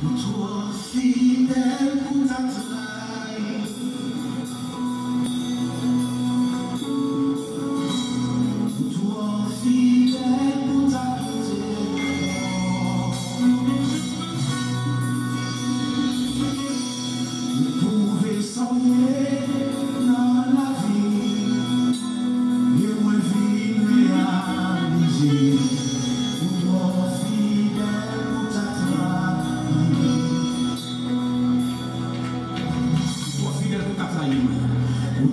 Toi fidèle pour ta trahi, toi fidèle pour ta quitter. Vous pouvez soigner dans la vie, et moi vivre réaliser. Toi fidèle pour ta trahi. Toi fidèle pour ta trahi.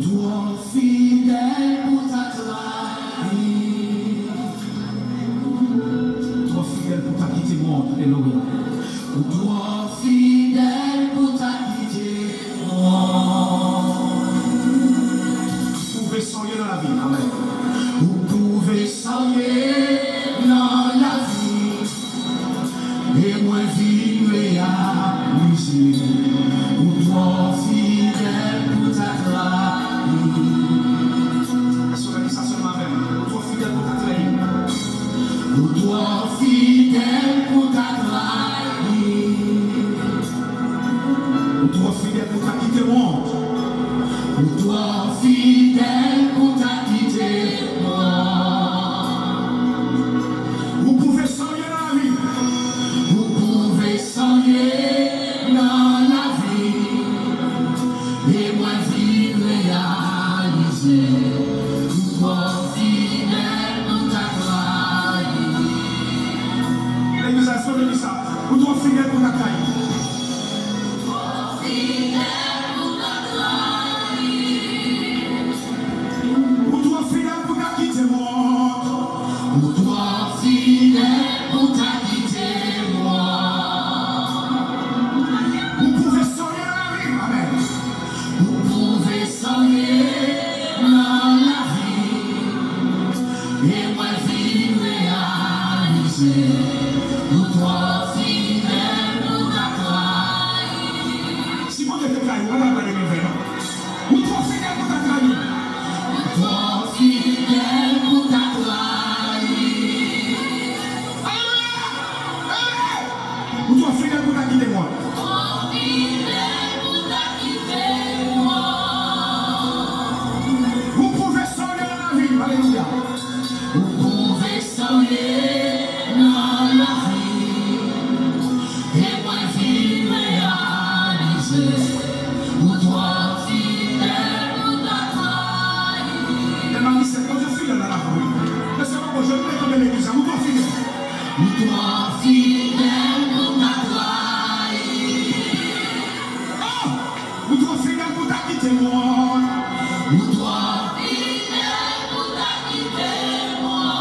Toi fidèle pour ta trahi. Toi fidèle pour ta quitter moi. Alléluia. Toi fidèle pour ta quitter moi. Vous pouvez soigner dans la vie. Amen. Vous pouvez soigner dans la vie. Et moi vivre réaliser. Toi fidèle pour ta trahi. Ça seulement même. Toi fidèle pour ta trahi. Toi fidèle pour ta trahi. Toi fidèle pour ta quitter moi. Toi fidèle pour ta quitter moi. Vous pouvez soigner dans la vie. Vous pouvez soigner dans la vie. Et moi vivre réaliser. Toi fidèle pour ta trahi. L'église a sonné ça. Toi fidèle pour ta trahi. Toi fidèle pour ta trahi. Toi fidèle pour ta quitter moi. Toi fidèle pour ta quitter moi. Vous pouvez soigner la vie. Amen. Vous pouvez soigner dans la vie. Et moi vivre réaliser. Toi fidèle pour ta trahi. Si vous êtes trahi, on va pas les faire. Ou toi fidèle pour ta trahi. Toi fidèle pour ta trahi. Alléluia. Ou toi fidèle pour ta quitter moi. Toi fidèle pour ta quitter moi. Vous pouvez soigner dans la vie. Alléluia. Vous pouvez soigner dans la vie. Et moi vivre réaliser. Ou toi fidèle pour ta trahi. Et ma c'est quand je fidèle dans la vie. Mais c'est pas quand je vais comme l'église. Ou toi fidèle. Ou toi fidèle pour ta trahi. Oh! Ou toi fidèle pour ta quitter moi. Ou toi fidèle pour ta quitter moi.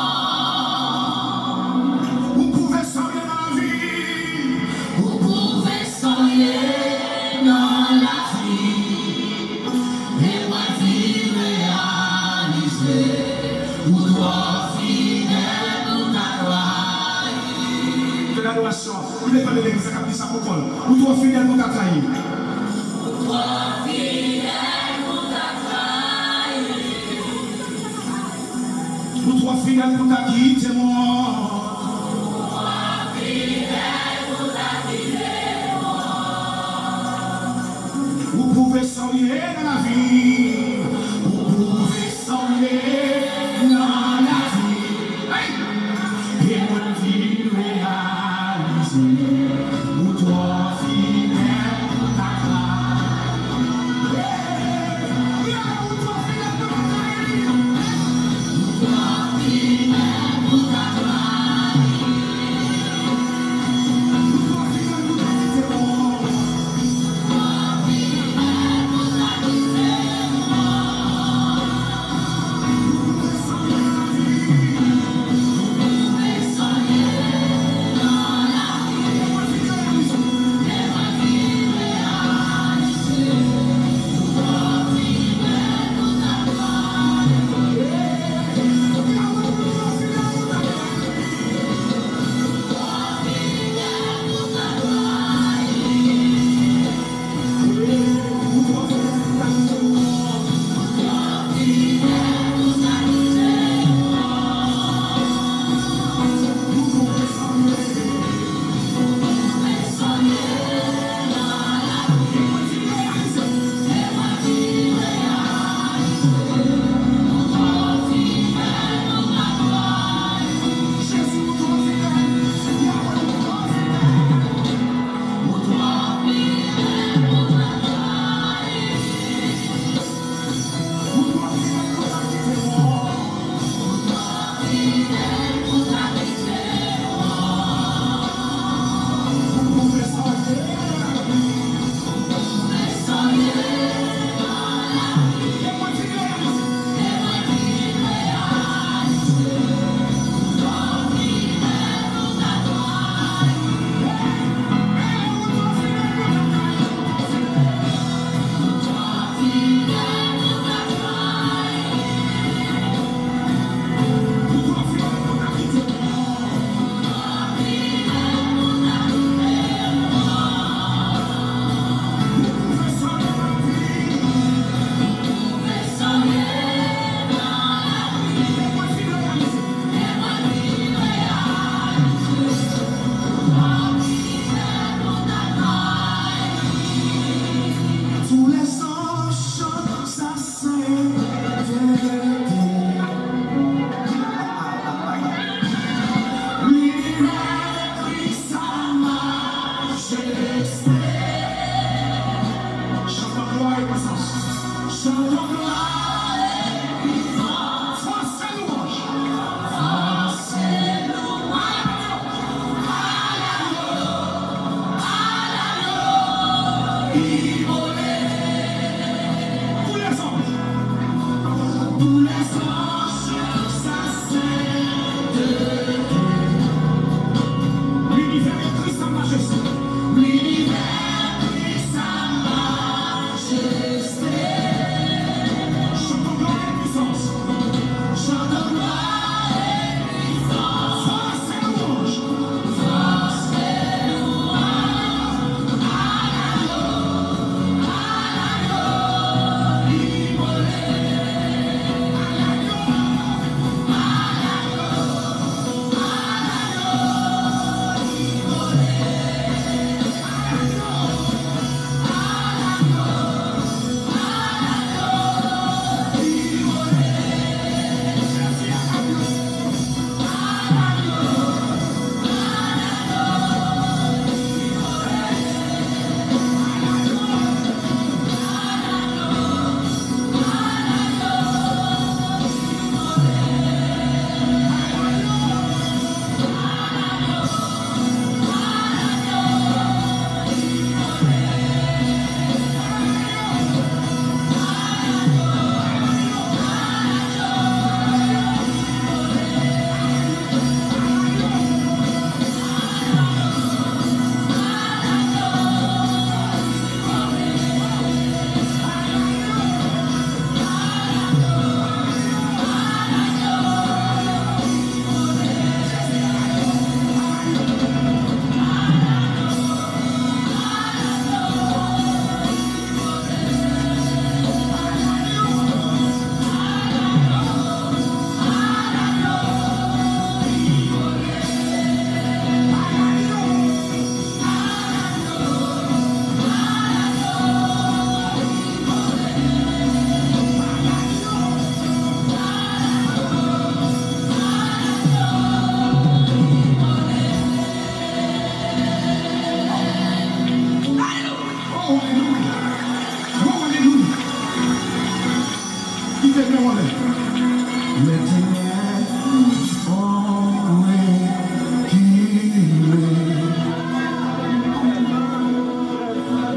Vous pouvez soigner dans la vie. Vous pouvez soigner dans la vie. Et moi vivre réaliser. Ou toi fidèle pour ta trahi. De l'adoration. Il n'est pas de l'église qui a dit ça pour Paul. Ou toi fidèle pour ta trahi. Ou toi fidèle pour ta trahi. Ou toi fidèle pour ta quitter moi. Vous pouvez soigner dans la vie. Vous pouvez soigner dans la vie. Hey! Et moi vivre réaliser. Ou toi fidèle pour ta trahi. Ou toi fidèle pour ta trahi. Ou toi fidèle pour ta trahi. Ou toi fidèle pour ta quitter moi. Toi fidèle pour ta quitter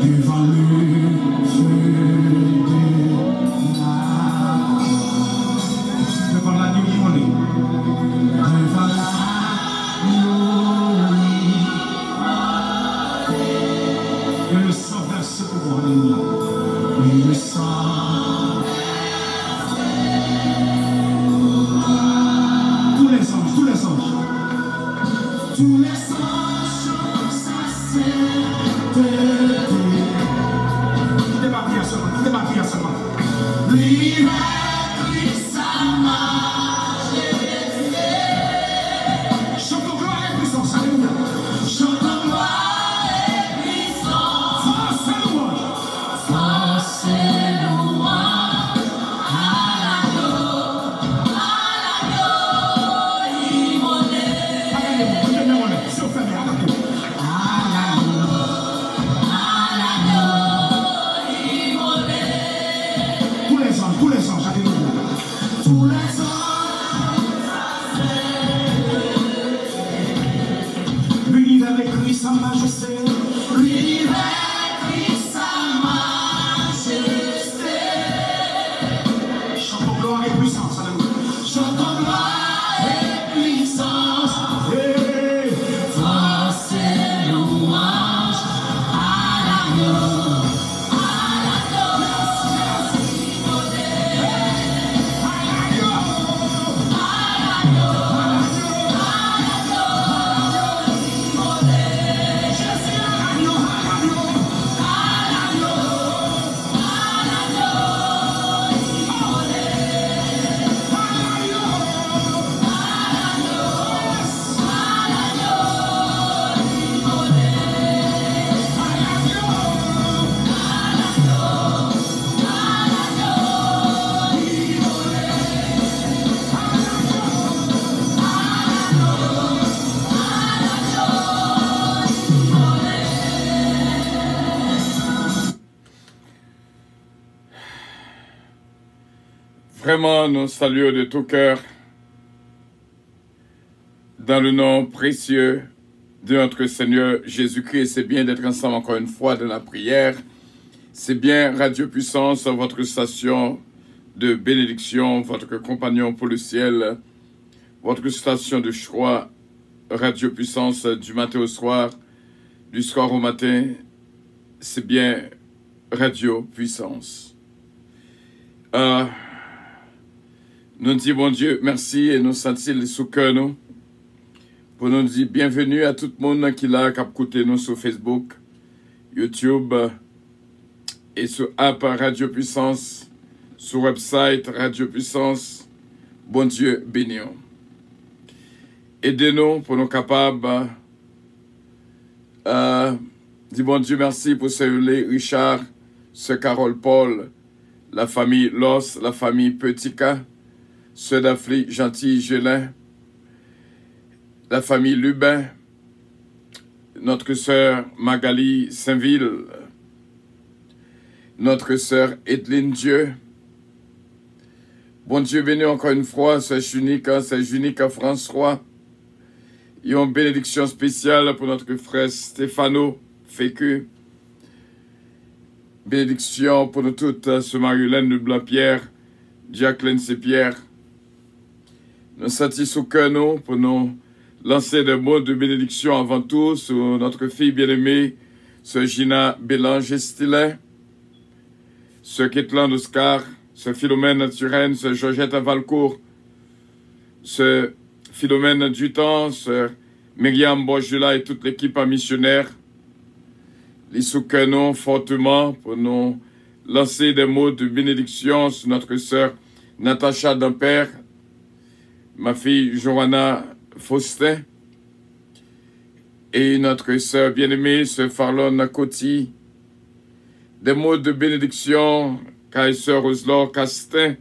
devant le feu de la devant l'agneau immolé, devant l'agneau immolé, et le sang versé pour moi, alléluia, et le sang tous les anges, tous les anges, tous les anges, ça c'est de quittez ma prière seulement, quittez ma prière seulement. Lui est sa majesté. Chantons gloire et puissance, alléluia. Chantons gloire et puissance. Force et louange. Force et louange. À l'agneau immolé. Allez, si on fait bien, tous les anges, alléluia. Tous les anges, l'univers écrit sa majesté. L'univers écrit sa majesté. Chantons gloire et puissance, alléluia. Chantons gloire et puissance. Hey. Force et louange à l'agneau. Vraiment, nous saluons de tout cœur dans le nom précieux de notre Seigneur Jésus-Christ. C'est bien d'être ensemble encore une fois dans la prière. C'est bien Radio Puissance, votre station de bénédiction, votre compagnon pour le ciel, votre station de choix, Radio Puissance du matin au soir, du soir au matin. C'est bien Radio Puissance. Nous disons, bon Dieu, merci et nous sentons sous cœur nous. Pour nous dire bienvenue à tout le monde qui l'a écouté nous sur Facebook, YouTube et sur app Radio Puissance, sur website Radio Puissance. Bon Dieu, bénissons. Aidez-nous pour nous capables. Dis bon Dieu, merci pour saluer Richard, ce Carole Paul, la famille Los, la famille Petica, ceux d'Afrique Gentil Gelin, la famille Lubin, notre sœur Magali Saint-Ville, notre sœur Edline Dieu. Bon Dieu, bénis encore une fois, c'est Junica François. Et une bénédiction spéciale pour notre frère Stéphano Fécu. Bénédiction pour nous toutes, ce Marie-Hélène de Blanc-Pierre, Jacqueline Sepierre. Nous sentis sous cœur nous pour nous lancer des mots de bénédiction avant tout sur notre fille bien-aimée, ce Gina Bélanger-Stilin, ce Ketland Oscar, ce Philomène Turenne, ce Georgette Valcourt, ce Philomène Dutemps, ce Myriam Borjula et toute l'équipe missionnaire. Les sous cœur nous fortement pour nous lancer des mots de bénédiction sur notre sœur Natacha Dampère, ma fille Johanna Faustin et notre sœur bien-aimée, sœur Farlon Coty. Des mots de bénédiction, car sœur Roselore Castin,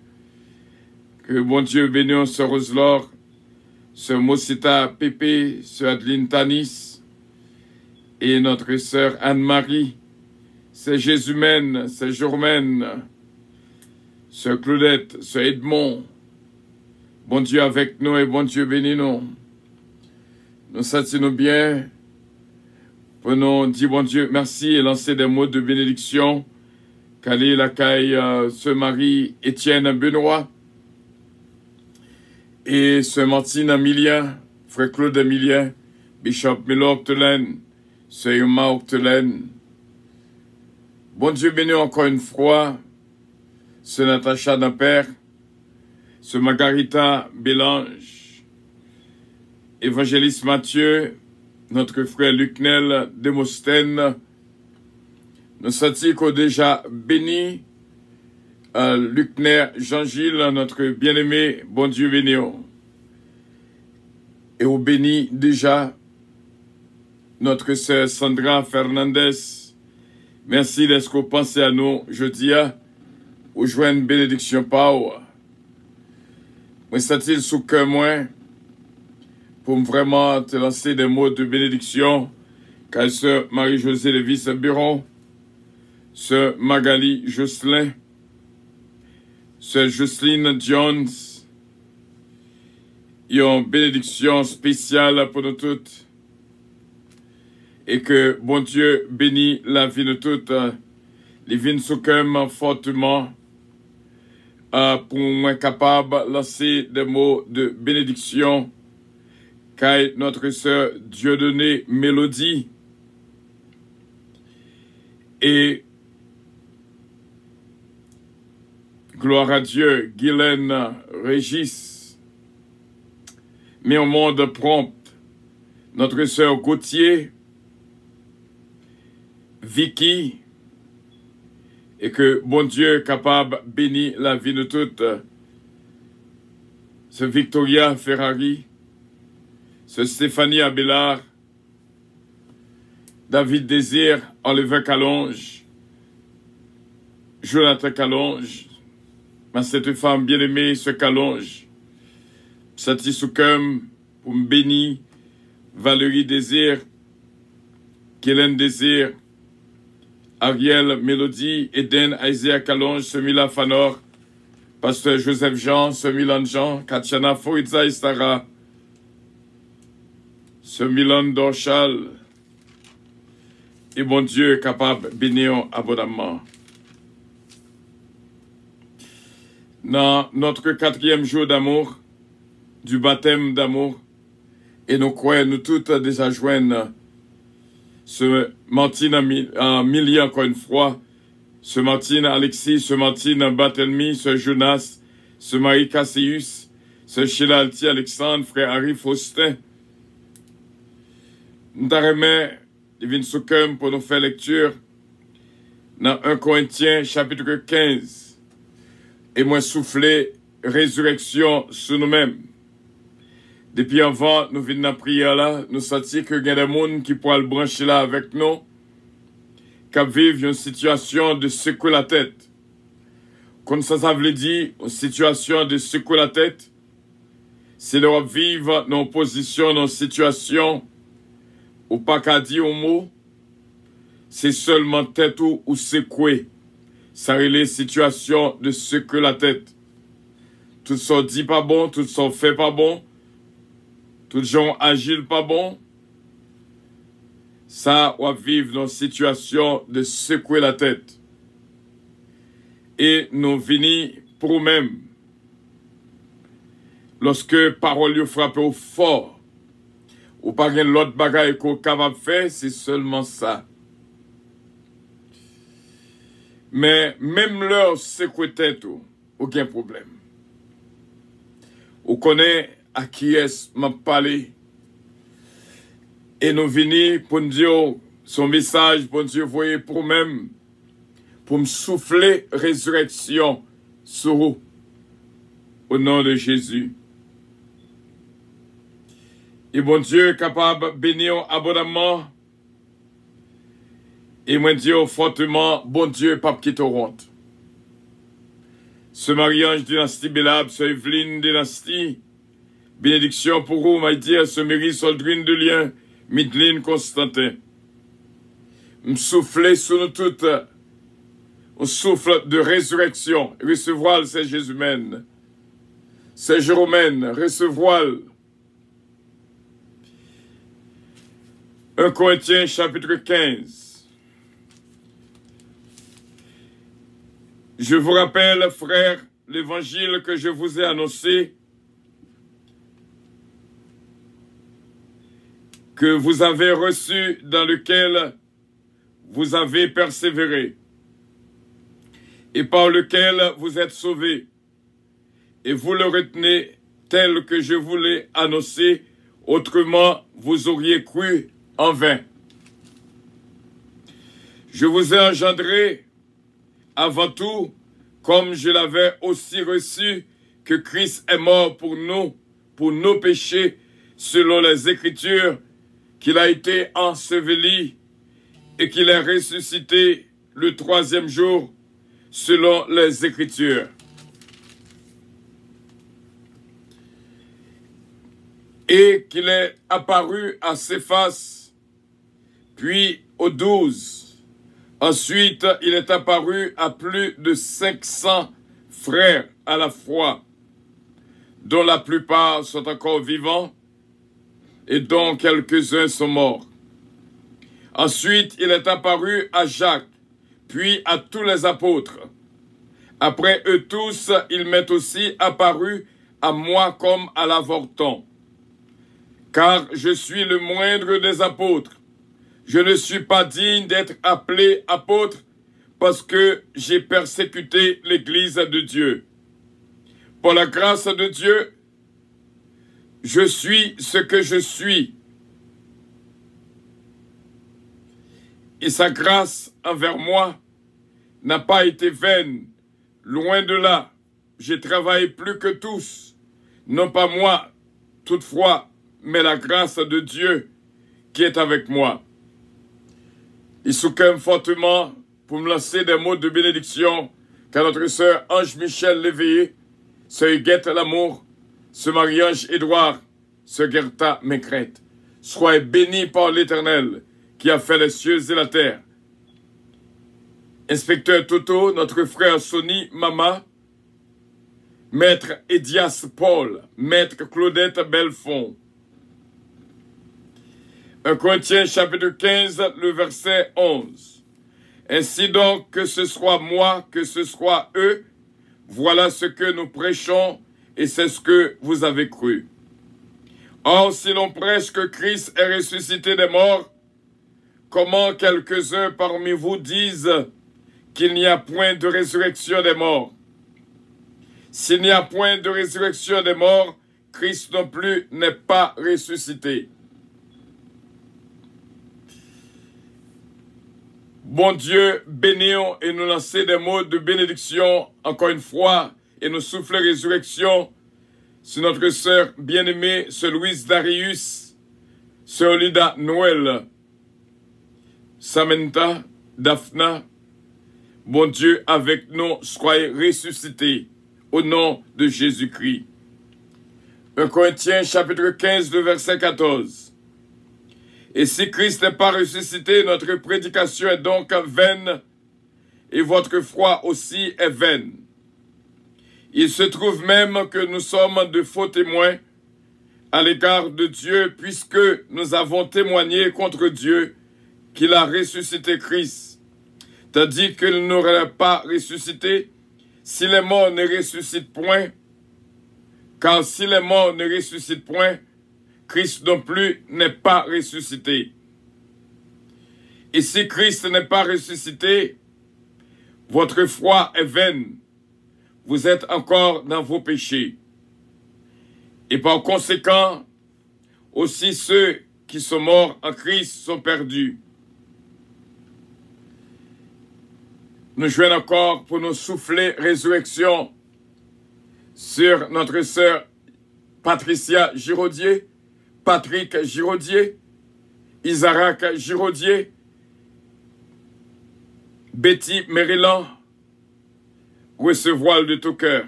que bon Dieu bénisse sœur Roselore, sœur Mosita Pépé, sœur Adeline Tanis et notre sœur Anne-Marie, sœur Jésumène, sœur Jourmène, sœur Claudette, sœur Edmond. Bon Dieu avec nous et bon Dieu bénis nous. Nous sentons bien pour nous dire, bon Dieu, merci et lancer des mots de bénédiction. Qu'allez la caille, ce mari Étienne Benoît et ce Martine Emilien, frère Claude Emilien, Bishop Milo Octelaine, sœur Yuma Octelaine. Bon Dieu béni encore une fois, ce Natacha Naper, ce Margarita Bélange, évangéliste Mathieu, notre frère Lucnel Demostène. Nous sentis qu'on déjà béni Lucner Jean-Gilles, notre bien-aimé, bon Dieu béni. Et on bénit déjà notre sœur Sandra Fernandez. Merci d'être qu'on pense à nous jeudi, ou joindre une bénédiction Pau. Moi, sentis sous cœur moi pour vraiment te lancer des mots de bénédiction. Car sœur Marie-Josée Lévis Buron, sœur Magali Jocelyn, sœur Jocelyne Jones, il y a une bénédiction spéciale pour nous toutes. Et que bon Dieu bénit la vie de toutes, les vignes soukem fortement, pour moi capable de lancer des mots de bénédiction. Car notre sœur Dieudonné Mélodie et gloire à Dieu, Guylaine Régis, mais au monde prompt, notre sœur Gauthier, Vicky, et que bon Dieu est capable de bénir la vie de toutes, ce Victoria Ferrari, ce Stéphanie Abélard, David Désir, Oliver Calonge, Jonathan Calonge, cette femme bien-aimée, ce Calonge, Sati Soukem, pour me bénir, Valérie Désir, Kélène Désir, Ariel Mélodie, Eden Isaiah Calonge, Semila Fanor, Pasteur Joseph Jean, Semilan Jean, Katiana Foïdza Istara, Semilan Dorchal, et bon Dieu est capable de bénir abondamment. Dans notre 4e jour d'amour, du baptême d'amour, et nous croyons, nous toutes déjà joindre ce Martine Amélie encore une fois, ce Martine Alexis, ce Martine Barthelmy, ce Jonas, ce Marie Cassius, ce Sheila Alti Alexandre, frère Harry Faustin. Nous t'arrêtons, Divine Soukem, pour nous faire lecture dans 1 Corinthiens chapitre 15. Et moi souffler résurrection sur nous-mêmes. Depuis avant, nous venons de prière là, nous sentis que il y a des gens qui pourraient le brancher là avec nous, qui vivent une situation de secouer la tête. Comme ça veut dire, une situation de secouer la tête, c'est de vivre dans une position, dans une situation, ou pas qu'à dire un mot, c'est seulement tête ou secouer. Ça relève situation de secouer la tête. Tout ça dit pas bon, tout ça fait pas bon, tout gens agile pas bon, ça va vivre dans une situation de secouer la tête. Et nous venons pour nous-mêmes. Lorsque parole frappe au fort, ou pas l'autre bagaille qu'on est capable de faire, c'est seulement ça. Mais même leur secouer tête, aucun problème. On connaît à qui est-ce m'a parlé. Et nous venons pour nous dire son message, pour nous dire, voyez, pour même, pour me souffler résurrection sur vous. Au nom de Jésus. Et bon Dieu est capable de bénir abondamment. Et moi dire fortement, bon Dieu, pape qui te honte. Ce Marie-Ange dynastie Bélab, ce Evelyne dynastie, bénédiction pour vous, m'a dit, ce Mairie Soldrine de Lien, Midline Constantin. Me souffler sur nous toutes, un souffle de résurrection, recevoir c'est Jésus mène. C'est Jérôme, recevoir. 1 1 Corinthiens chapitre 15. Je vous rappelle, frères, l'évangile que je vous ai annoncé, que vous avez reçu, dans lequel vous avez persévéré, et par lequel vous êtes sauvés, et vous le retenez tel que je vous l'ai annoncé, autrement vous auriez cru en vain. Je vous ai engendré avant tout, comme je l'avais aussi reçu, que Christ est mort pour nos péchés, selon les Écritures, qu'il a été enseveli et qu'il est ressuscité le troisième jour, selon les Écritures. Et qu'il est apparu à Céphas, puis aux 12. Ensuite, il est apparu à plus de 500 frères à la fois, dont la plupart sont encore vivants et dont quelques-uns sont morts. Ensuite, il est apparu à Jacques, puis à tous les apôtres. Après eux tous, il m'est aussi apparu à moi comme à l'avorton. Car je suis le moindre des apôtres. Je ne suis pas digne d'être appelé apôtre parce que j'ai persécuté l'Église de Dieu. Par la grâce de Dieu, je suis ce que je suis. Et sa grâce envers moi n'a pas été vaine. Loin de là, j'ai travaillé plus que tous. Non pas moi, toutefois, mais la grâce de Dieu qui est avec moi. Il soutient fortement pour me lancer des mots de bénédiction car notre sœur Ange-Michel Léveillé, sœur Huguette Lamour, ce Marie-Ange Édouard, ce Gerta Mécrète, soient bénis par l'Éternel qui a fait les cieux et la terre. Inspecteur Toto, notre frère Sonny Mama, Maître Edias Paul, Maître Claudette Belfond. 1 Corinthiens chapitre 15, le verset 11. Ainsi donc, que ce soit moi, que ce soit eux, voilà ce que nous prêchons et c'est ce que vous avez cru. Or, si l'on prêche que Christ est ressuscité des morts, comment quelques-uns parmi vous disent qu'il n'y a point de résurrection des morts? S'il n'y a point de résurrection des morts, Christ non plus n'est pas ressuscité. Bon Dieu, bénissons et nous lancer des mots de bénédiction encore une fois et nous souffler résurrection sur notre sœur bien-aimée, sœur Louise Darius, sœur Lida Noël, Samantha, Daphna. Bon Dieu, avec nous, soyez ressuscités au nom de Jésus-Christ. 1 Corinthiens chapitre 15, le verset 14. Et si Christ n'est pas ressuscité, notre prédication est donc vaine, et votre foi aussi est vaine. Il se trouve même que nous sommes de faux témoins à l'égard de Dieu, puisque nous avons témoigné contre Dieu qu'il a ressuscité Christ, tandis qu'il n'aurait pas ressuscité si les morts ne ressuscitent point, car si les morts ne ressuscitent point, Christ non plus n'est pas ressuscité. Et si Christ n'est pas ressuscité, votre foi est vaine. Vous êtes encore dans vos péchés. Et par conséquent, aussi ceux qui sont morts en Christ sont perdus. Nous joignons encore pour nous souffler résurrection sur notre sœur Patricia Giraudier, Patrick Giraudier, Isaac Giraudier, Betty Maryland, recevoir de tout cœur.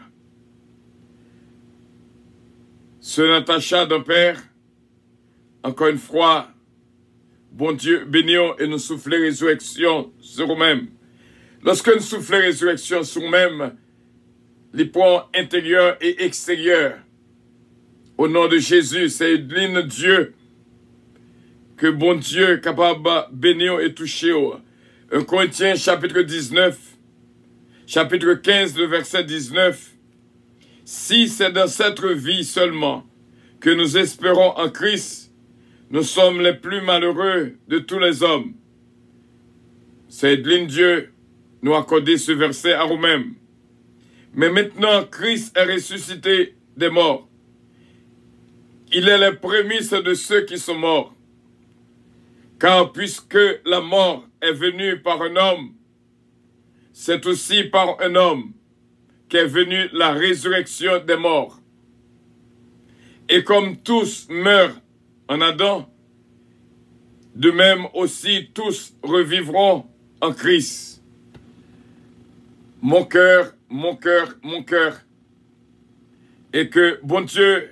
Sœur Natacha d'Ampère, encore une fois, bon Dieu, bénissons et nous soufflons résurrection sur nous-mêmes. Lorsque nous soufflons résurrection sur nous-mêmes, les points intérieurs et extérieurs, au nom de Jésus, c'est l'une Dieu que bon Dieu est capable de bénir et toucher. 1 Corinthiens chapitre 19, chapitre 15, le verset 19. Si c'est dans cette vie seulement que nous espérons en Christ, nous sommes les plus malheureux de tous les hommes. C'est Edline Dieu nous accorder ce verset à nous-mêmes. Mais maintenant, Christ est ressuscité des morts. Il est les prémices de ceux qui sont morts. Car puisque la mort est venue par un homme, c'est aussi par un homme qu'est venue la résurrection des morts. Et comme tous meurent en Adam, de même aussi tous revivront en Christ. Mon cœur, mon cœur, mon cœur. Et que, bon Dieu,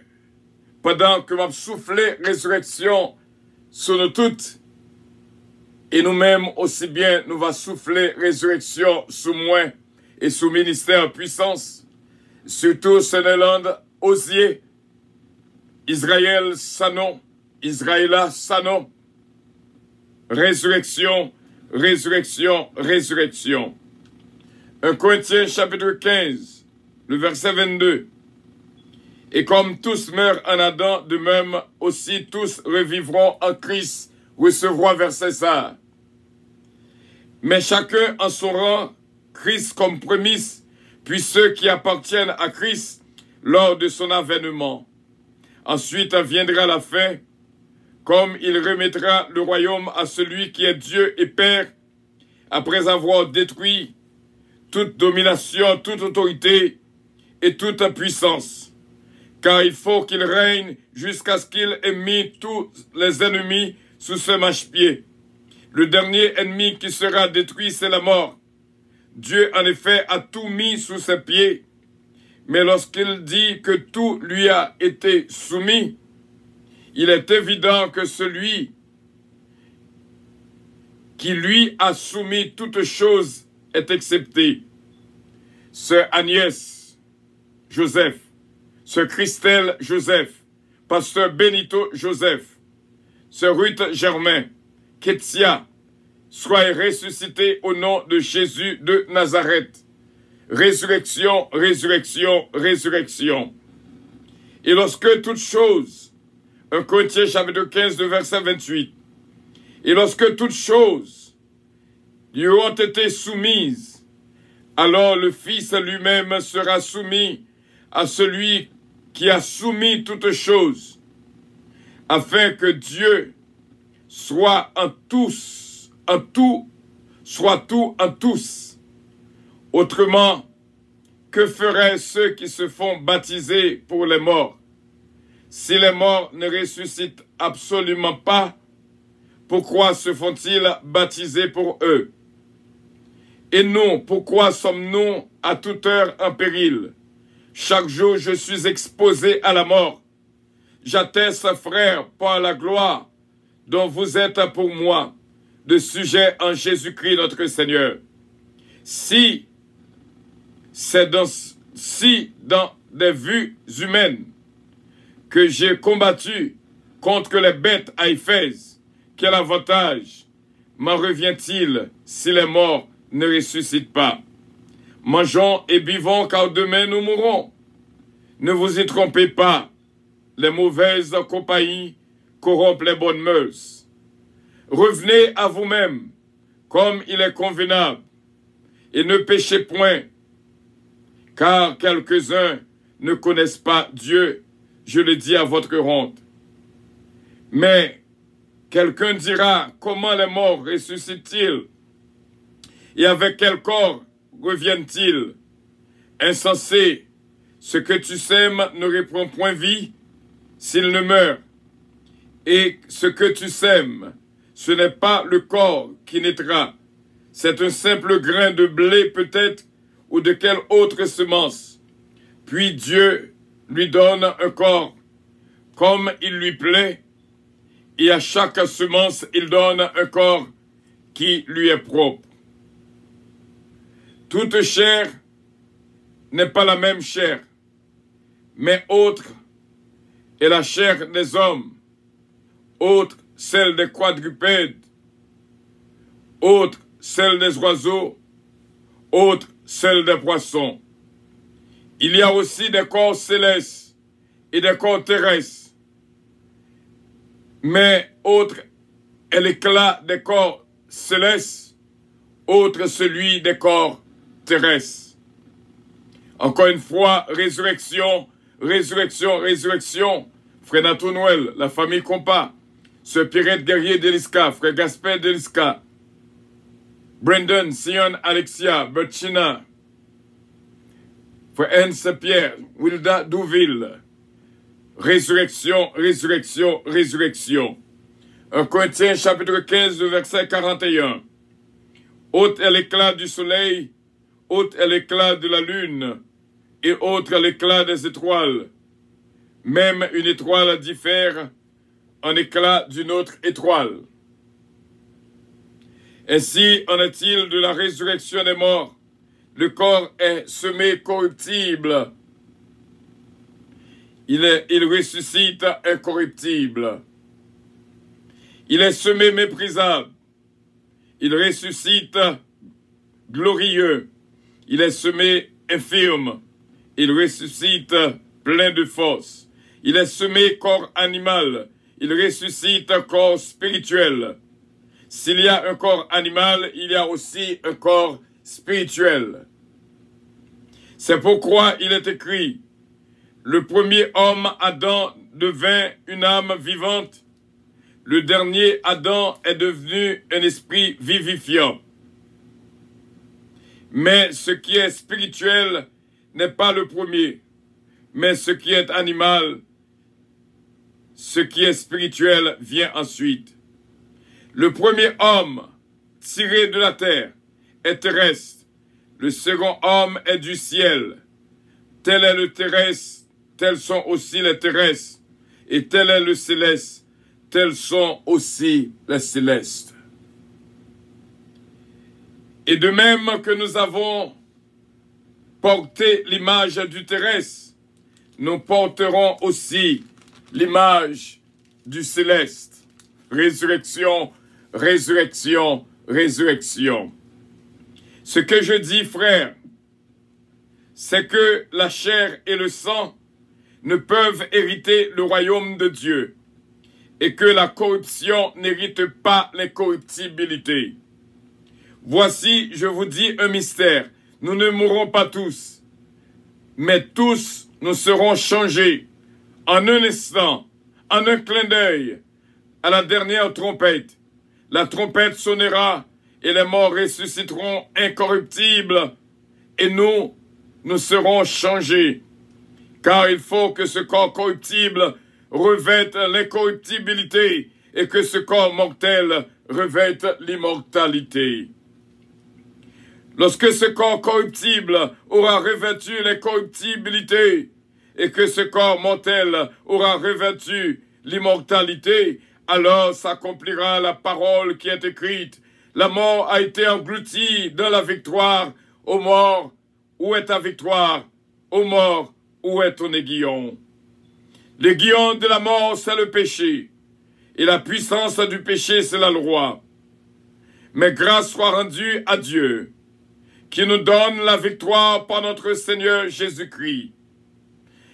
pendant que m'a soufflé résurrection sur nous toutes, et nous-mêmes aussi bien, nous va souffler résurrection sur moi et sous ministère puissance, surtout Sénéland, Osier, Israël Sanon, Israëla Sanon, résurrection, résurrection, résurrection. 1 Corinthiens chapitre 15, le verset 22. Et comme tous meurent en Adam, de même aussi tous revivront en Christ, recevront verset ça. Mais chacun en son rang, Christ comme prémisse, puis ceux qui appartiennent à Christ lors de son avènement. Ensuite viendra la fin, comme il remettra le royaume à celui qui est Dieu et Père, après avoir détruit toute domination, toute autorité et toute puissance. Car il faut qu'il règne jusqu'à ce qu'il ait mis tous les ennemis sous ses marchepieds. Le dernier ennemi qui sera détruit, c'est la mort. Dieu, en effet, a tout mis sous ses pieds. Mais lorsqu'il dit que tout lui a été soumis, il est évident que celui qui lui a soumis toutes choses est excepté. Sœur Agnès Joseph, Sœur Christelle Joseph, Pasteur Benito Joseph, Sœur Ruth Germain, Ketsia, soyez ressuscités au nom de Jésus de Nazareth. Résurrection, résurrection, résurrection. Et lorsque toutes choses, 1 Corinthiens chapitre 15, verset 28, et lorsque toutes choses lui auront été soumises, alors le Fils lui-même sera soumis à celui qui a soumis toutes choses, afin que Dieu soit en tous, en tout, soit tout en tous. Autrement, que feraient ceux qui se font baptiser pour les morts? Si les morts ne ressuscitent absolument pas, pourquoi se font-ils baptiser pour eux? Et nous, pourquoi sommes-nous à toute heure en péril? Chaque jour, je suis exposé à la mort. J'atteste, frère, par la gloire dont vous êtes pour moi, de sujet en Jésus-Christ notre Seigneur. Si dans des vues humaines que j'ai combattu contre les bêtes à Éphèse, quel avantage m'en revient-il si les morts ne ressuscitent pas? Mangeons et buvons, car demain nous mourrons. Ne vous y trompez pas, les mauvaises compagnies corrompent les bonnes mœurs. Revenez à vous-même, comme il est convenable, et ne péchez point, car quelques-uns ne connaissent pas Dieu, je le dis à votre honte. Mais quelqu'un dira, comment les morts ressuscitent-ils? Et avec quel corps reviennent-ils? Insensé, ce que tu sèmes ne reprend point vie s'il ne meurt. Et ce que tu sèmes, ce n'est pas le corps qui naîtra. C'est un simple grain de blé peut-être, ou de quelle autre semence. Puis Dieu lui donne un corps comme il lui plaît, et à chaque semence il donne un corps qui lui est propre. Toute chair n'est pas la même chair, mais autre est la chair des hommes, autre celle des quadrupèdes, autres celle des oiseaux, autres celle des poissons. Il y a aussi des corps célestes et des corps terrestres, mais autre est l'éclat des corps célestes, autre celui des corps terrestres. Encore une fois, résurrection, résurrection, résurrection. Frère Natou Noël, la famille Compas, Sœur Pierrette Guerrier d'Eliska, Frère Gaspard d'Eliska, Brendan, Sion, Alexia, Bertina, Frère Anne Saint-Pierre, Wilda Douville. Résurrection, résurrection, résurrection. 1 Corinthiens chapitre 15, verset 41. Haute est l'éclat du soleil, haute est l'éclat de la lune, et autre est l'éclat des étoiles. Même une étoile diffère en éclat d'une autre étoile. Ainsi en est-il de la résurrection des morts. Le corps est semé corruptible. Il ressuscite incorruptible. Il est semé méprisable. Il ressuscite glorieux. Il est semé infirme. Il ressuscite plein de force. Il est semé corps animal. Il ressuscite un corps spirituel. S'il y a un corps animal, il y a aussi un corps spirituel. C'est pourquoi il est écrit: le premier homme, Adam, devint une âme vivante. Le dernier, Adam, est devenu un esprit vivifiant. Mais ce qui est spirituel n'est pas le premier, mais ce qui est animal, ce qui est spirituel vient ensuite. Le premier homme, tiré de la terre, est terrestre. Le second homme est du ciel. Tel est le terrestre, tels sont aussi les terrestres. Et tel est le céleste, tels sont aussi les célestes. Et de même que nous avons porté l'image du terrestre, nous porterons aussi l'image du céleste. Résurrection, résurrection, résurrection. Ce que je dis, frère, c'est que la chair et le sang ne peuvent hériter le royaume de Dieu et que la corruption n'hérite pas l'incorruptibilité. Voici, je vous dis un mystère. Nous ne mourrons pas tous, mais tous nous serons changés en un instant, en un clin d'œil, à la dernière trompette. La trompette sonnera et les morts ressusciteront incorruptibles et nous serons changés. Car il faut que ce corps corruptible revête l'incorruptibilité et que ce corps mortel revête l'immortalité. Lorsque ce corps corruptible aura revêtu l'incorruptibilité et que ce corps mortel aura revêtu l'immortalité, alors s'accomplira la parole qui est écrite. La mort a été engloutie dans la victoire. Ô mort, où est ta victoire? Ô mort, où est ton aiguillon? L'aiguillon de la mort, c'est le péché. Et la puissance du péché, c'est la loi. Mais grâce soit rendue à Dieu, qui nous donne la victoire par notre Seigneur Jésus-Christ.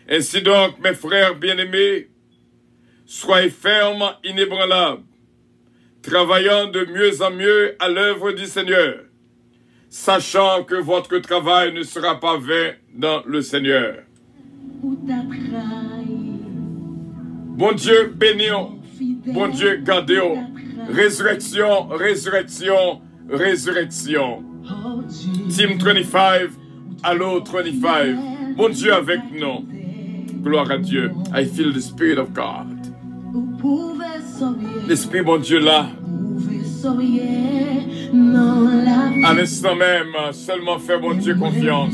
Ainsi donc, mes frères bien-aimés, soyez fermes, inébranlables, travaillant de mieux en mieux à l'œuvre du Seigneur, sachant que votre travail ne sera pas vain dans le Seigneur. Bon Dieu, bénis-nous. Bon Dieu, gardez-nous. Résurrection, résurrection, résurrection. Team 25, Allo 25. Bon Dieu avec nous. Gloire à Dieu. I feel the Spirit of God. L'Esprit, bon Dieu, là. À l'instant même, seulement fais, bon Dieu, confiance.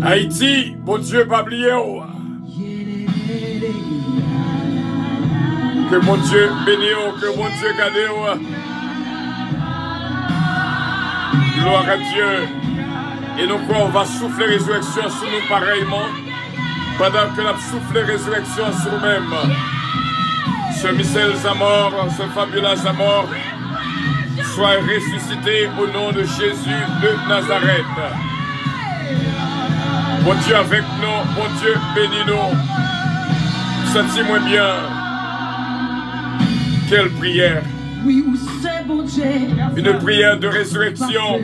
Haïti, bon Dieu, pas oublier. Que mon Dieu bénisse, que mon Dieu garde. Gloire à Dieu. Et nous, quoi, on va souffler résurrection sur nous pareillement. pendant que la souffle résurrection sur nous-mêmes. Ce Michel Zamor, ce fabuleux Zamor, soit ressuscité au nom de Jésus de Nazareth. Bon Dieu avec nous, bon Dieu bénis-nous. Sentez-moi bien. Quelle prière. Une prière de résurrection.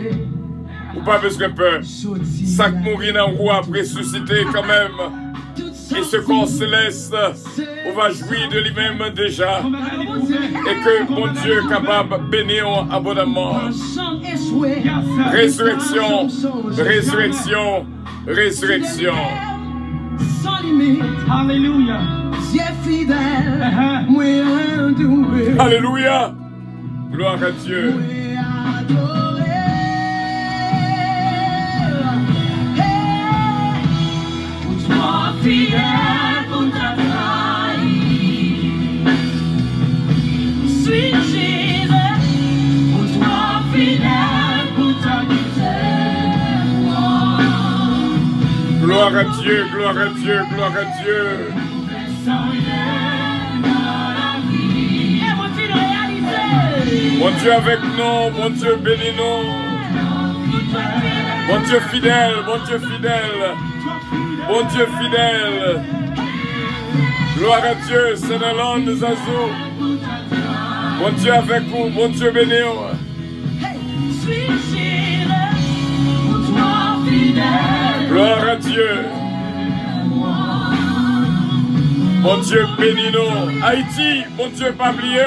Ou pas besoin de peur. Sac mourir dans le roi ressuscité quand même. Et ce corps céleste, on va jouir de lui-même déjà. Et que mon Dieu est capable de bénir abondamment. Résurrection, résurrection, résurrection. Alléluia. Alléluia. Gloire à Dieu. Fidèle pour ta trahir. Sweet Jesus, pour toi fidèle pour ta misère. Gloire à Dieu, gloire à Dieu, gloire à Dieu. Mon Dieu avec nous, mon Dieu bénis-nous. Mon Dieu fidèle, mon Dieu fidèle. Bon Dieu fidèle, gloire à Dieu, c'est le nom de Zazou. Bon Dieu avec vous, bon Dieu béni. Gloire à Dieu. Bon Dieu béni nous. Haïti, bon Dieu pas oublié.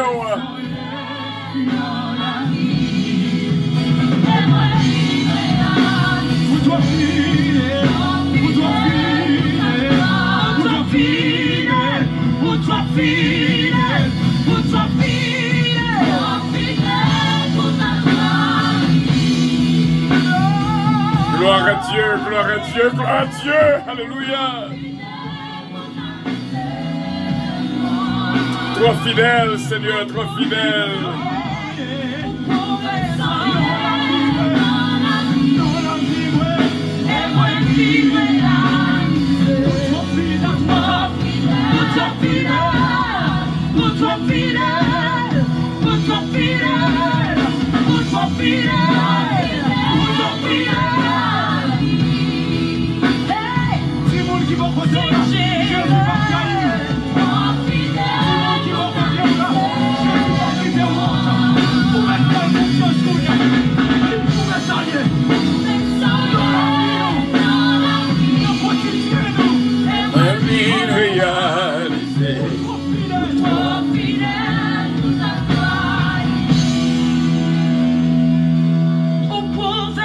Gloire à Dieu, gloire à Dieu, gloire à Dieu, alléluia. Trop fidèle, Seigneur, trop fidèle.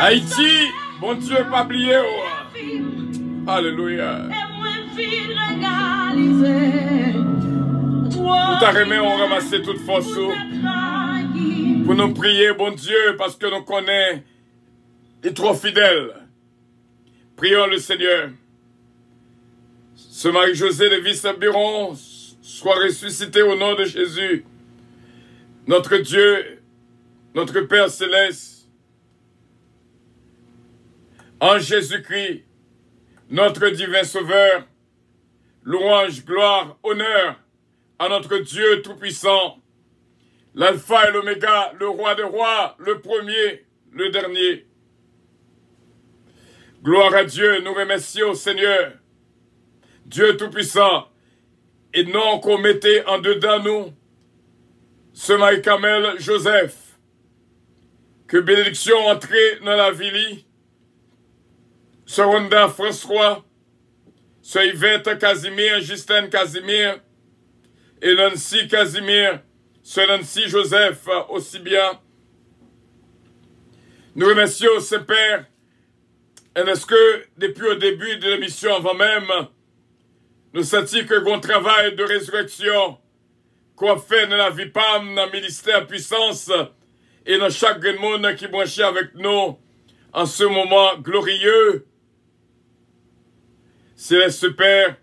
Haïti, bon Dieu, pas oublié. Alléluia. Tout à remet, on ramasse toute force pour nous prier, bon Dieu, parce que nous connaissons les trop fidèles. Prions le Seigneur. Ce Marie-Josée de Vice-Biron soit ressuscité au nom de Jésus. Notre Dieu, notre Père Céleste, en Jésus-Christ, notre divin Sauveur, louange, gloire, honneur à notre Dieu Tout-Puissant, l'Alpha et l'Oméga, le Roi des Rois, le premier, le dernier. Gloire à Dieu, nous remercions Seigneur, Dieu Tout-Puissant, et non qu'on mettait en dedans nous ce Marie-Camel Joseph, que bénédiction entrée dans la vie, ce Ronda François, ce Yvette Casimir, Justine Casimir, et Nancy Casimir, ce Nancy Joseph aussi bien. Nous remercions ce Père, et est-ce que depuis le début de l'émission, avant même, nous sentions que un travail de résurrection qu'on fait dans la vie PAM, dans le ministère puissance, et dans chaque monde qui branche avec nous en ce moment glorieux. Céleste Père,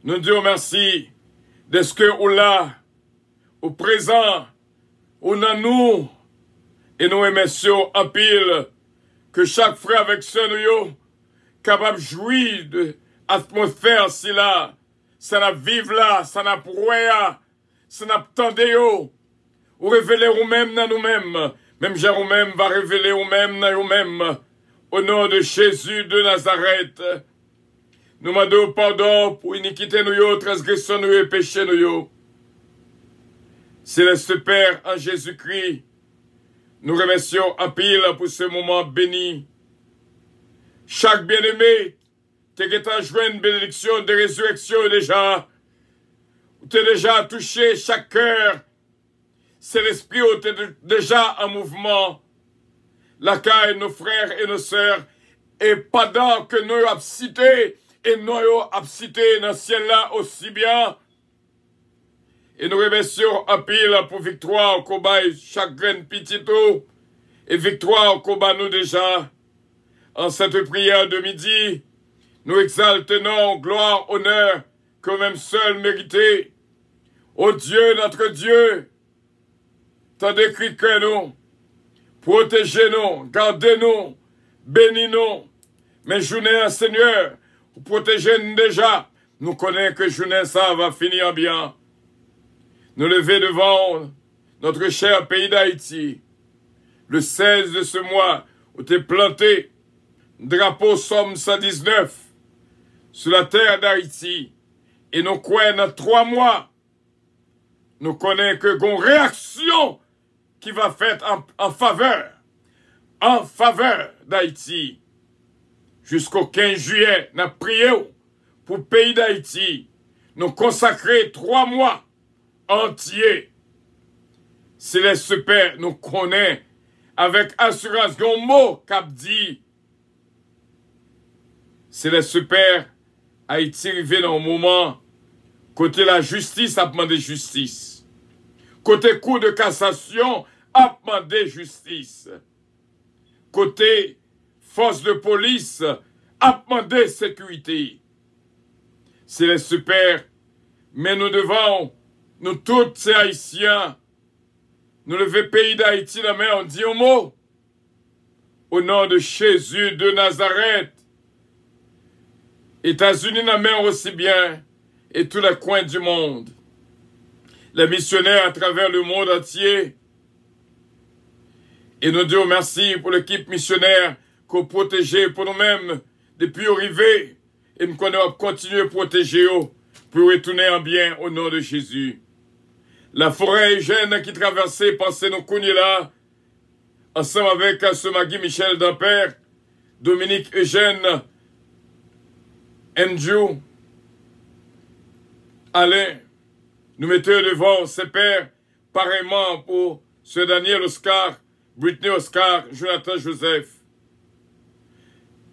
nous disons merci de ce que nous là, au présent, ou dans nous, et nous remercions en pile que chaque frère avec sœur nous capable de jouir atmosphère si là, ça n'a vive là, ça n'a proué, ça n'a tendé ou révéler ou même dans nous-mêmes, même Jean ou même va révéler ou même dans nous-mêmes, au nom de Jésus de Nazareth. Nous demandons pardon pour iniquité nous, transgression nous et péché nous. Céleste Père en Jésus-Christ, nous remercions en pile pour ce moment béni. Chaque bien-aimé, tu as joué une bénédiction de résurrection déjà. Tu as déjà touché chaque cœur. C'est l'esprit qui est déjà en mouvement. La caille, nos frères et nos sœurs. Et pendant que nous avons cité, et nous avons cité dans le ciel-là aussi bien. Et nous remercions en pile pour victoire au combat chaque graine petito. Et victoire au combat nous déjà. En cette prière de midi, nous exaltons gloire, honneur, que même seul mérité. Ô Dieu, notre Dieu, t'as décrit que nous, protégez-nous, gardez-nous, bénis-nous. Mais journée, Seigneur, pour protéger nous déjà, nous connaissons que journée ça va finir bien. Nous lever devant notre cher pays d'Haïti, le 16 de ce mois, où tu es planté, drapeau Somme 119, sur la terre d'Haïti, et nous croyons dans 3 mois, nous connaissons que une réaction qui va faite en faveur d'Haïti. Jusqu'au 15 juillet, nous prions pour le pays d'Haïti, nous consacrer 3 mois entiers. Céleste Père, nous connaissons avec assurance un mot qu'a dit. Céleste Père, Haïti arrivé dans un moment, côté la justice a demandé justice. Côté cour de cassation a demandé justice. Côté force de police a demandé sécurité. Céleste Père, mais nous devons, nous tous ces Haïtiens, nous lever pays d'Haïti la main, on dit un mot. Au nom de Jésus de Nazareth, États-Unis la main aussi bien, et tous les coins du monde. Les missionnaires à travers le monde entier. Et nous disons merci pour l'équipe missionnaire qu'on protège pour nous-mêmes depuis arriver. Et nous connaissons continuer à protéger pour retourner en bien au nom de Jésus. La forêt Eugène qui traversait, pensez nous connaît là, ensemble avec ce Magui Michel Dampère, Dominique Eugène, Andrew, Alain, nous mettons devant ses pères, pareillement pour ce Daniel Oscar, Britney Oscar, Jonathan Joseph.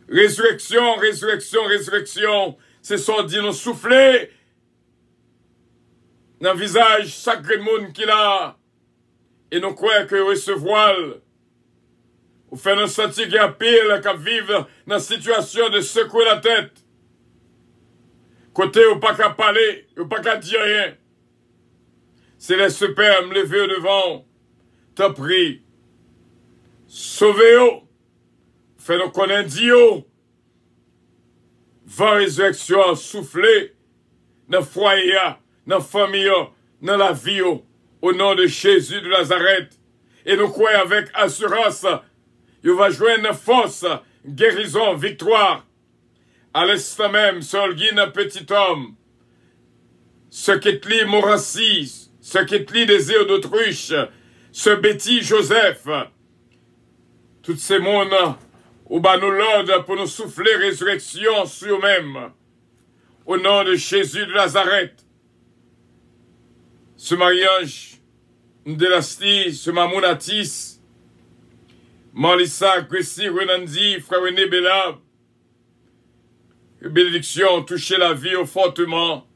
Résurrection, résurrection, résurrection, c'est son dit nous souffler dans le visage chaque monde qu'il a, et nous croyons que recevoir, ou faire nous sentir qu'il y a pile qu'à vivre dans une situation de secouer la tête. Côté ou pas qu'à parler, ou pas qu'à dire rien. C'est les super me lever devant, t'as pris, sauvez-vous, fais-nous connaître Dieu, va résurrection souffler dans le foyer, dans la famille, dans la vie, au nom de Jésus de Nazareth. Et nous croyons avec assurance, il va joindre force, guérison, victoire. À l'instant même, Solguine, petit homme, ce qui te lit Morassi, ce qui te lit désir d'autruche, ce Betty Joseph, tous ces mondes, où bas nous l'ordre pour nous souffler résurrection sur eux-mêmes. Au nom de Jésus de Nazareth, ce mariage, Ndelasti, ce Mamounatis, Marlissa, Gressi, Renandi, Frère René Bellab, que bénédiction toucher la vie fortement.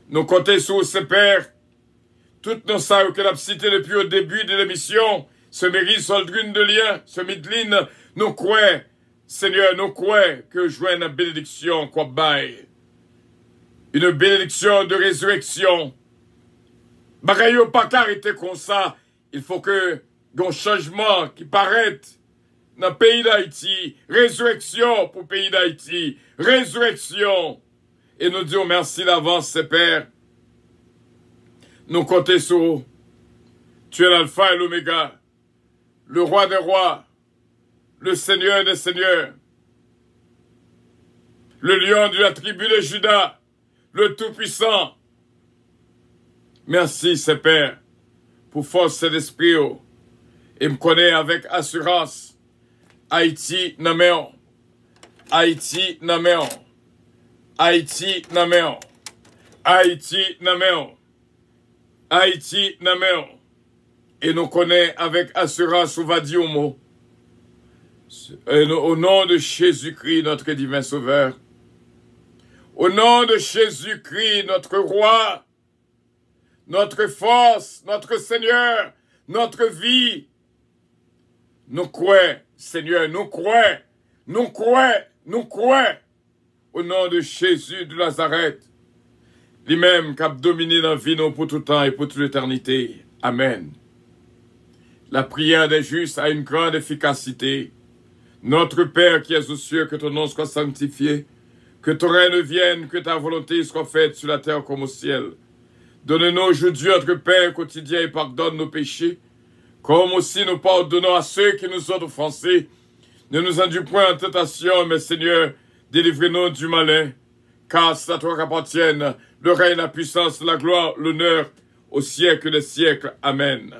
Nous comptons sur ces pères, toutes nos sailles que l'on a cité depuis le début de l'émission, ce mérite Soldrune de lien, ce Midline, nous croyons, Seigneur, nous croyons que joigne une bénédiction, quoi bail. Une bénédiction de résurrection. Bagayo pas arrêter comme ça. Il faut que un changement qui paraît dans le pays d'Haïti. Résurrection pour le pays d'Haïti. Résurrection. Et nous disons merci d'avance, c'est Père. Nous comptons sur vous. Tu es l'alpha et l'oméga, le roi des rois, le seigneur des seigneurs, le lion de la tribu de Juda, le tout-puissant. Merci, c'est Père, pour force d'esprit. Et me connaît avec assurance. Haïti naméon. Haïti naméon. Haïti naméon. Haïti naméon. Haïti naméon. Et nous connaît avec assurance, on va dire au mot. Au nom de Jésus-Christ, notre divin Sauveur. Au nom de Jésus-Christ, notre Roi, notre force, notre Seigneur, notre vie. Nous croyons, Seigneur, nous croyons, nous croyons, nous croyons. Au nom de Jésus de Nazareth, lui-même qui a dominé dans la vie nous pour tout temps et pour toute l'éternité. Amen. La prière des justes a une grande efficacité. Notre Père qui es aux cieux, que ton nom soit sanctifié, que ton règne vienne, que ta volonté soit faite sur la terre comme au ciel. Donne-nous aujourd'hui notre pain quotidien et pardonne nos péchés, comme aussi nous pardonnons à ceux qui nous ont offensés. Ne nous induis point en tentation, mais Seigneur, délivrez-nous du malin, car c'est à toi qu'appartiennent le règne, la puissance, la gloire, l'honneur, au siècle des siècles. Amen.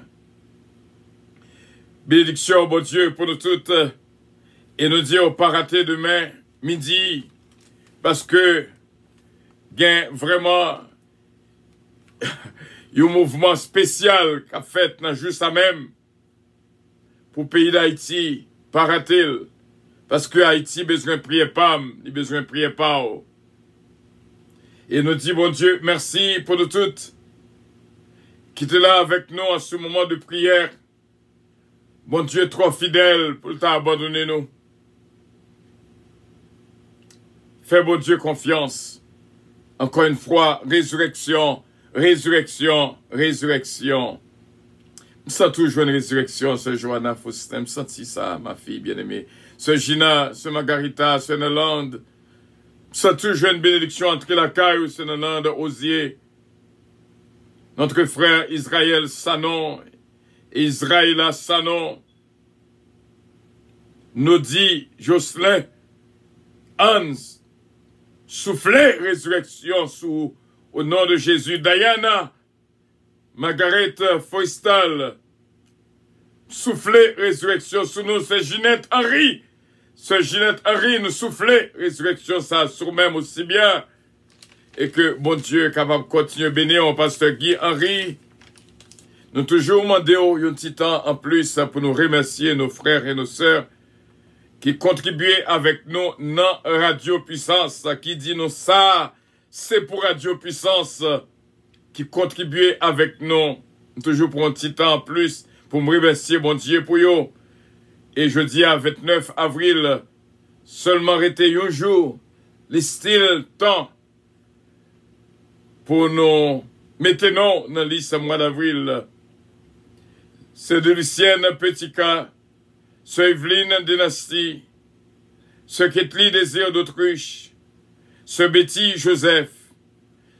Bénédiction, bon Dieu, pour nous toutes, et nous dire pas rater demain, midi, parce que, gain vraiment, il y a un mouvement spécial qu'a fait dans juste à même, pour le pays d'Haïti, pas rater, parce que Haïti besoin de prier pas, il besoin de prier pas. Et nous dit, bon Dieu, merci pour nous toutes, qui étaient là avec nous en ce moment de prière. Bon Dieu, trop fidèle pour t'abandonner nous. Fais, bon Dieu, confiance. Encore une fois, résurrection, résurrection, résurrection. Je sens toujours une résurrection, ce Johanna Faustin. Je sens ça, ma fille bien-aimée. Ce Gina, ce Margarita, ce Nolande. Je sens toujours une bénédiction entre la caille, ce Nolande, Osier. Notre frère Israël Sanon, Israël Sanon, nous dit Jocelyn, Hans, soufflez résurrection sous, au nom de Jésus. Diana, Margaret Foistal, soufflez résurrection sous nous. C'est Ginette Henry. Ce Ginette Henry nous soufflez résurrection ça sur même aussi bien. Et que bon Dieu est capable de continuer à bénir au pasteur Guy Henry. Nous toujours demandons un petit temps en plus pour nous remercier nos frères et nos sœurs qui contribuent avec nous dans Radio Puissance, qui dit nous ça, c'est pour Radio Puissance qui contribue avec nous. Toujours pour un petit temps en plus pour me remercier mon Dieu pour eux. Et je dis à 29 avril, seulement arrêter un jour, les styles temps pour nous mettre dans la liste mois d'avril. C'est de Lucienne Petit-Cas, ce Evelyne Dynastie, ce Ketli Désir d'Autruche, ce Betty Joseph,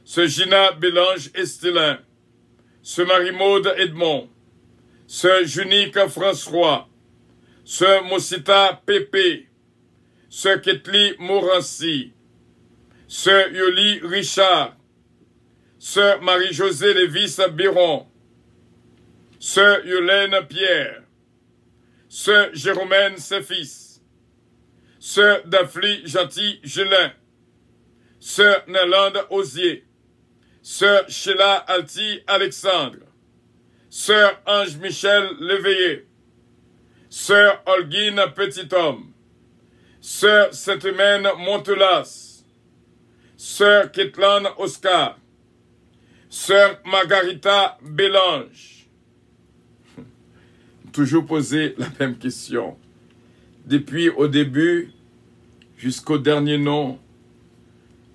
ce Gina Bélange Estelin, ce Marie-Maude Edmond, ce Junique François, ce Moussita Pépé, ce Ketli Morancy, ce Yoli Richard, ce Marie-Josée Lévis Biron, ce Yolène Pierre, ce Jérôme ses fils, ce Dafli Gentil Gelin, ce Nalande Osier, ce Sheila Alti Alexandre, sœur Ange Michel Léveillé, sœur Holguine Petit-Homme, sœur Sainte-Humaine Montelas, sœur Ketlan Oscar, sœur Margarita Bélange. Toujours poser la même question. Depuis au début jusqu'au dernier nom,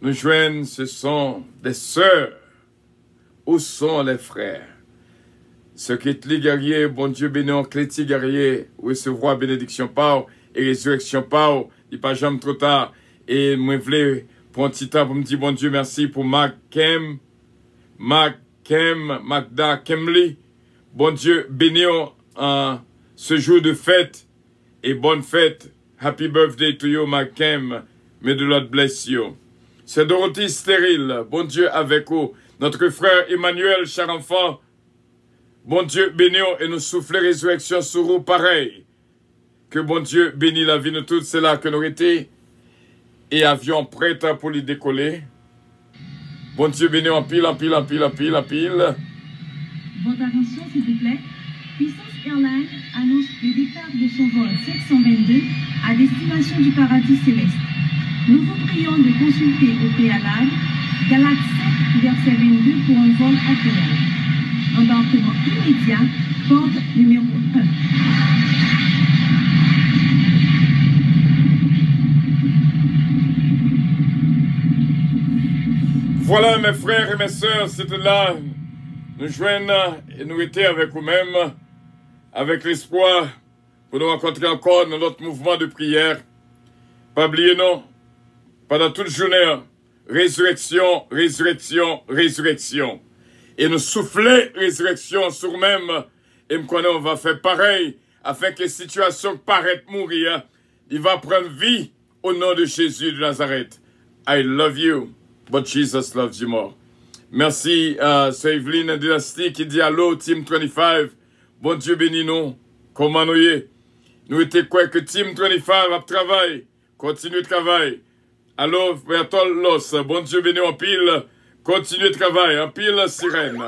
nous joignent, ce sont des sœurs. Où sont les frères? Ce Cléty guerrier, bon Dieu béni, Cléty guerrier, recevoir bénédiction par et résurrection par, il pas jamais trop tard. Et moi, je voulais prendre un petit temps pour me dire, bon Dieu, merci pour Magda Kemley. Bon Dieu, béni ce jour de fête et bonne fête. Happy birthday to you, Makem. May the Lord bless you. C'est Dorothy Stérile. Bon Dieu avec vous. Notre frère Emmanuel, cher enfant. Bon Dieu béni et nous souffle résurrection sur vous pareil. Que bon Dieu bénit la vie de toutes. C'est là que nous étions. Et avions prêt pour les décoller. Bon Dieu béni en pile, en pile, en pile, en pile, en pile. Votre attention, s'il vous plaît. Puissance Airlines annonce le départ de son vol 722 à destination du paradis céleste. Nous vous prions de consulter au préalable Galates 7, verset 22 pour un vol agréable. Embarquement immédiat, porte numéro 1. Voilà mes frères et mes sœurs, c'était là. Nous joignons et nous étions avec vous-même, avec l'espoir pour nous rencontrer encore dans notre mouvement de prière. Pas oublier non, pendant toute journée, résurrection, résurrection, résurrection. Et nous souffler résurrection sur nous-mêmes. Et nous connaissons, on va faire pareil, afin que les situations paraissent mourir, il va prendre vie au nom de Jésus de Nazareth. I love you, but Jesus loves you more. Merci à Sœur Evelyne Dynastie qui dit allô, Team 25. Bon Dieu bénis nous. Comment nous y est? Nous étions quoi que Team 25 a travaillé. Continue de travailler. Allô, Bertol Los. Bon Dieu bénis en pile. Continue de travailler. En pile sirène.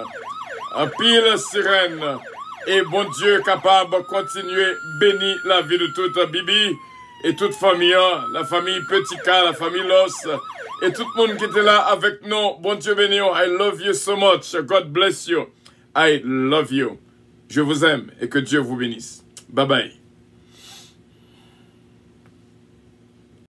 En pile sirène. Et bon Dieu capable de continuer bénir la vie de toute Bibi et toute famille. La famille Petit K, la famille Los. Et tout le monde qui était là avec nous, bon Dieu béni, I love you so much. God bless you. I love you. Je vous aime et que Dieu vous bénisse. Bye bye.